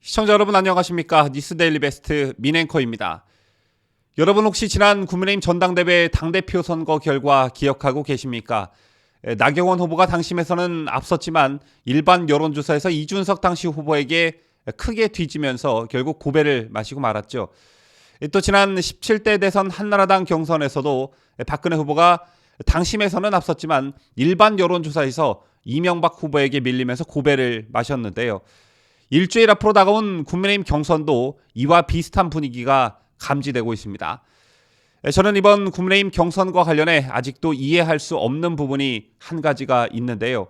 시청자 여러분 안녕하십니까? 뉴스데일리 베스트 민앵커입니다. 여러분 혹시 지난 국민의힘 전당대회 당대표 선거 결과 기억하고 계십니까? 나경원 후보가 당심에서는 앞섰지만 일반 여론조사에서 이준석 당시 후보에게 크게 뒤지면서 결국 고배를 마시고 말았죠. 또 지난 17대 대선 한나라당 경선에서도 박근혜 후보가 당심에서는 앞섰지만 일반 여론조사에서 이명박 후보에게 밀리면서 고배를 마셨는데요. 일주일 앞으로 다가온 국민의힘 경선도 이와 비슷한 분위기가 감지되고 있습니다. 저는 이번 국민의힘 경선과 관련해 아직도 이해할 수 없는 부분이 한 가지가 있는데요.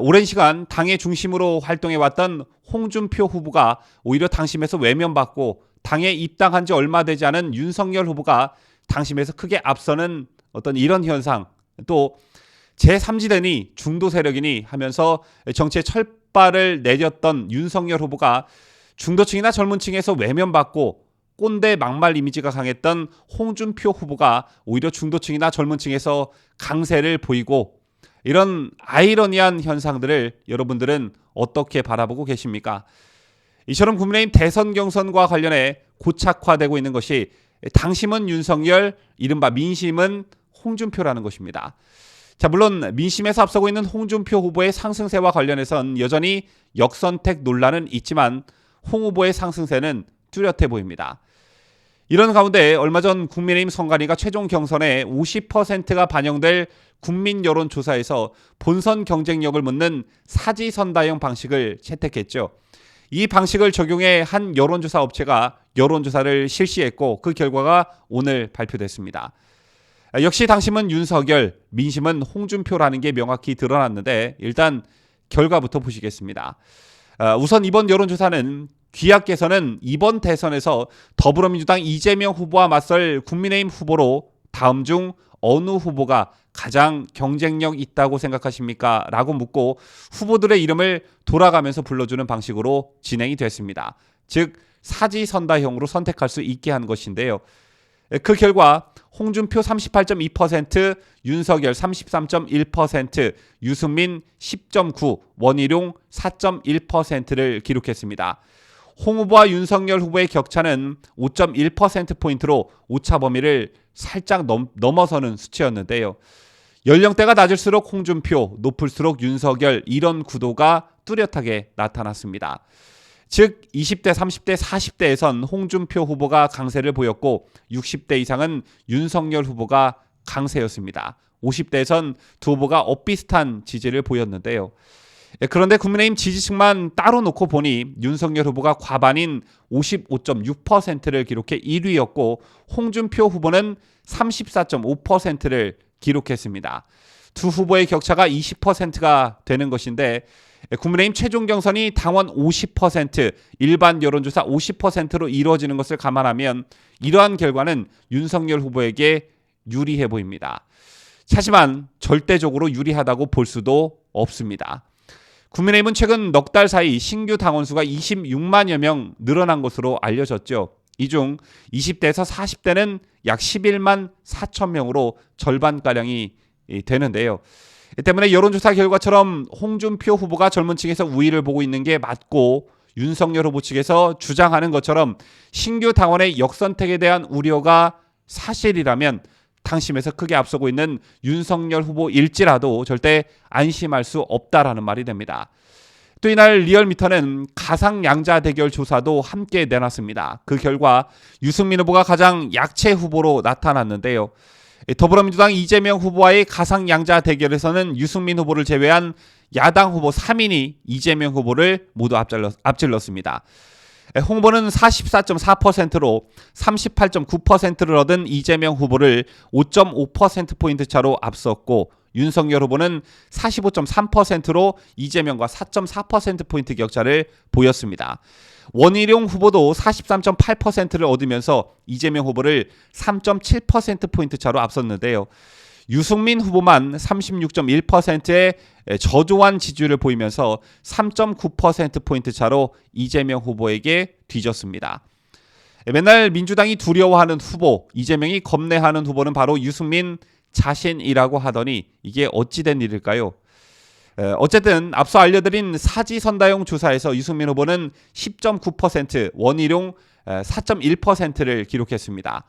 오랜 시간 당의 중심으로 활동해왔던 홍준표 후보가 오히려 당심에서 외면받고 당에 입당한 지 얼마 되지 않은 윤석열 후보가 당심에서 크게 앞서는 어떤 이런 현상, 또 제3지대니 중도 세력이니 하면서 정치의 철발을 내렸던 윤석열 후보가 중도층이나 젊은 층에서 외면받고 꼰대 막말 이미지가 강했던 홍준표 후보가 오히려 중도층이나 젊은 층에서 강세를 보이고, 이런 아이러니한 현상들을 여러분들은 어떻게 바라보고 계십니까? 이처럼 국민의힘 대선 경선과 관련해 고착화되고 있는 것이 당심은 윤석열, 이른바 민심은 홍준표라는 것입니다. 자, 물론 민심에서 앞서고 있는 홍준표 후보의 상승세와 관련해선 여전히 역선택 논란은 있지만 홍 후보의 상승세는 뚜렷해 보입니다. 이런 가운데 얼마 전 국민의힘 선관위가 최종 경선에 50%가 반영될 국민 여론조사에서 본선 경쟁력을 묻는 사지선다형 방식을 채택했죠. 이 방식을 적용해 한 여론조사 업체가 여론조사를 실시했고 그 결과가 오늘 발표됐습니다. 역시 당심은 윤석열, 민심은 홍준표라는 게 명확히 드러났는데 일단 결과부터 보시겠습니다. 우선 이번 여론조사는 귀하께서는 이번 대선에서 더불어민주당 이재명 후보와 맞설 국민의힘 후보로 다음 중 어느 후보가 가장 경쟁력 있다고 생각하십니까? 라고 묻고 후보들의 이름을 돌아가면서 불러주는 방식으로 진행이 됐습니다. 즉 사지선다형으로 선택할 수 있게 한 것인데요. 그 결과 홍준표 38.2%, 윤석열 33.1%, 유승민 10.9%, 원희룡 4.1%를 기록했습니다. 홍 후보와 윤석열 후보의 격차는 5.1%포인트로 오차 범위를 살짝 넘어서는 수치였는데요. 연령대가 낮을수록 홍준표, 높을수록 윤석열, 이런 구도가 뚜렷하게 나타났습니다. 즉 20대, 30대, 40대에선 홍준표 후보가 강세를 보였고 60대 이상은 윤석열 후보가 강세였습니다. 50대에선 두 후보가 엇비슷한 지지를 보였는데요. 그런데 국민의힘 지지층만 따로 놓고 보니 윤석열 후보가 과반인 55.6%를 기록해 1위였고 홍준표 후보는 34.5%를 기록했습니다. 두 후보의 격차가 20%가 되는 것인데 국민의힘 최종 경선이 당원 50%, 일반 여론조사 50%로 이루어지는 것을 감안하면 이러한 결과는 윤석열 후보에게 유리해 보입니다. 하지만 절대적으로 유리하다고 볼 수도 없습니다. 국민의힘은 최근 넉 달 사이 신규 당원 수가 26만여 명 늘어난 것으로 알려졌죠. 이 중 20대에서 40대는 약 11만 4천 명으로 절반가량이 되는데요. 때문에 여론조사 결과처럼 홍준표 후보가 젊은 층에서 우위를 보고 있는 게 맞고 윤석열 후보 측에서 주장하는 것처럼 신규 당원의 역선택에 대한 우려가 사실이라면 당심에서 크게 앞서고 있는 윤석열 후보일지라도 절대 안심할 수 없다라는 말이 됩니다. 또 이날 리얼미터는 가상양자 대결 조사도 함께 내놨습니다. 그 결과 유승민 후보가 가장 약체 후보로 나타났는데요. 더불어민주당 이재명 후보와의 가상양자 대결에서는 유승민 후보를 제외한 야당 후보 3인이 이재명 후보를 모두 앞질렀습니다. 홍 후보는 44.4%로 38.9%를 얻은 이재명 후보를 5.5%포인트 차로 앞섰고 윤석열 후보는 45.3%로 이재명과 4.4%포인트 격차를 보였습니다. 원희룡 후보도 43.8%를 얻으면서 이재명 후보를 3.7%포인트 차로 앞섰는데요. 유승민 후보만 36.1%의 저조한 지지율을 보이면서 3.9%포인트 차로 이재명 후보에게 뒤졌습니다. 맨날 민주당이 두려워하는 후보, 이재명이 겁내하는 후보는 바로 유승민 자신이라고 하더니 이게 어찌된 일일까요? 어쨌든 앞서 알려드린 사지선다용 주사에서 유승민 후보는 10.9%, 원희룡 4.1%를 기록했습니다.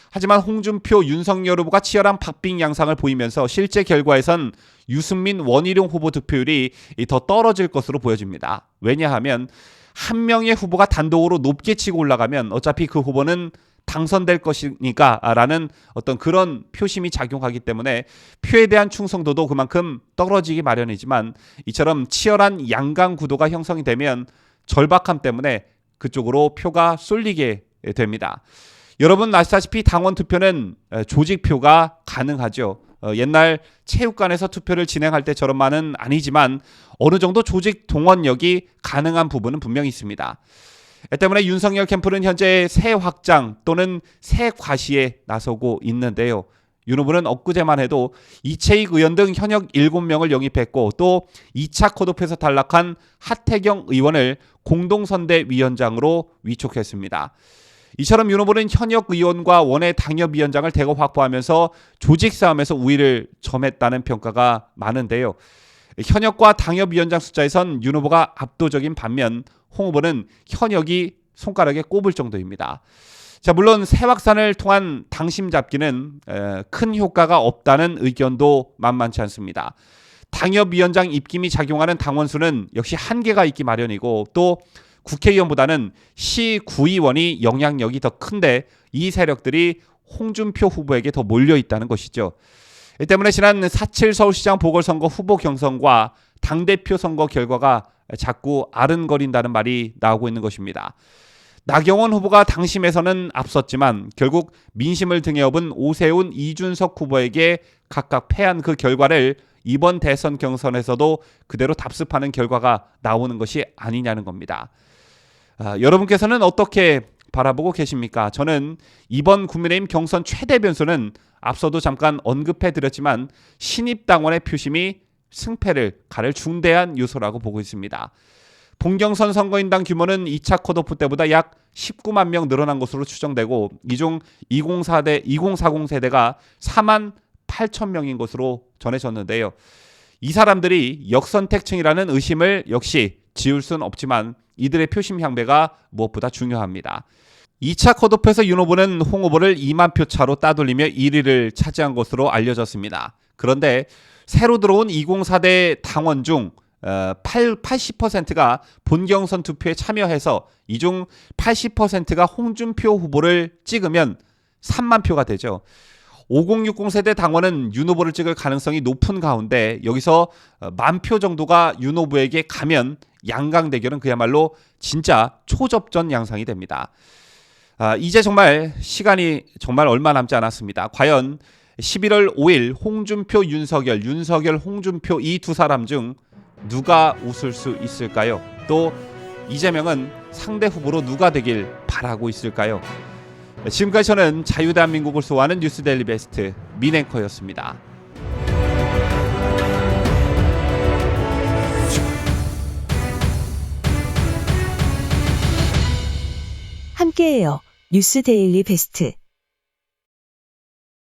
하지만 홍준표, 윤석열 후보가 치열한 박빙 양상을 보이면서 실제 결과에선 유승민, 원희룡 후보 득표율이 더 떨어질 것으로 보여집니다. 왜냐하면 한 명의 후보가 단독으로 높게 치고 올라가면 어차피 그 후보는 당선될 것이니까 라는 어떤 그런 표심이 작용하기 때문에 표에 대한 충성도도 그만큼 떨어지기 마련이지만 이처럼 치열한 양강 구도가 형성이 되면 절박함 때문에 그쪽으로 표가 쏠리게 됩니다. 여러분 아시다시피 당원 투표는 조직표가 가능하죠. 옛날 체육관에서 투표를 진행할 때처럼만은 아니지만 어느 정도 조직 동원력이 가능한 부분은 분명히 있습니다. 때문에 윤석열 캠프는 현재 새 확장 또는 새 과시에 나서고 있는데요. 윤 후보는 엊그제만 해도 이채익 의원 등 현역 7명을 영입했고 또 2차 컷오프에서 탈락한 하태경 의원을 공동선대위원장으로 위촉했습니다. 이처럼 윤 후보는 현역 의원과 원외 당협위원장을 대거 확보하면서 조직 싸움에서 우위를 점했다는 평가가 많은데요. 현역과 당협위원장 숫자에선 윤 후보가 압도적인 반면 홍 후보는 현역이 손가락에 꼽을 정도입니다. 자, 물론 새 확산을 통한 당심 잡기는 큰 효과가 없다는 의견도 만만치 않습니다. 당협위원장 입김이 작용하는 당원 수는 역시 한계가 있기 마련이고 또 국회의원보다는 시 구의원이 영향력이 더 큰데 이 세력들이 홍준표 후보에게 더 몰려있다는 것이죠. 이 때문에 지난 4.7 서울시장 보궐선거 후보 경선과 당대표 선거 결과가 자꾸 아른거린다는 말이 나오고 있는 것입니다. 나경원 후보가 당심에서는 앞섰지만 결국 민심을 등에 업은 오세훈, 이준석 후보에게 각각 패한 그 결과를 이번 대선 경선에서도 그대로 답습하는 결과가 나오는 것이 아니냐는 겁니다. 여러분께서는 어떻게 바라보고 계십니까? 저는 이번 국민의힘 경선 최대 변수는 앞서도 잠깐 언급해드렸지만 신입당원의 표심이 승패를 가를 중대한 요소라고 보고 있습니다. 본경선 선거인당 규모는 2차 컷오프 때보다 약 19만 명 늘어난 것으로 추정되고 이 중 2040 세대가 4만 8천 명인 것으로 전해졌는데요. 이 사람들이 역선택층이라는 의심을 역시 지울 수는 없지만 이들의 표심 향배가 무엇보다 중요합니다. 2차 컷오프에서 윤 후보는 홍 후보를 2만 표 차로 따돌리며 1위를 차지한 것으로 알려졌습니다. 그런데 새로 들어온 2040대 당원 중 80%가 본경선 투표에 참여해서 이 중 80%가 홍준표 후보를 찍으면 3만 표가 되죠. 5060 세대 당원은 윤 후보를 찍을 가능성이 높은 가운데 여기서 10,000표 정도가 윤 후보에게 가면 양강 대결은 그야말로 진짜 초접전 양상이 됩니다. 이제 정말 시간이 정말 얼마 남지 않았습니다. 과연 11월 5일 홍준표, 윤석열, 홍준표 이 두 사람 중 누가 웃을 수 있을까요? 또 이재명은 상대 후보로 누가 되길 바라고 있을까요? 지금까지 저는 자유대한민국을 소화하는 뉴스데일리 베스트 민앵커였습니다. 함께해요. 뉴스데일리 베스트.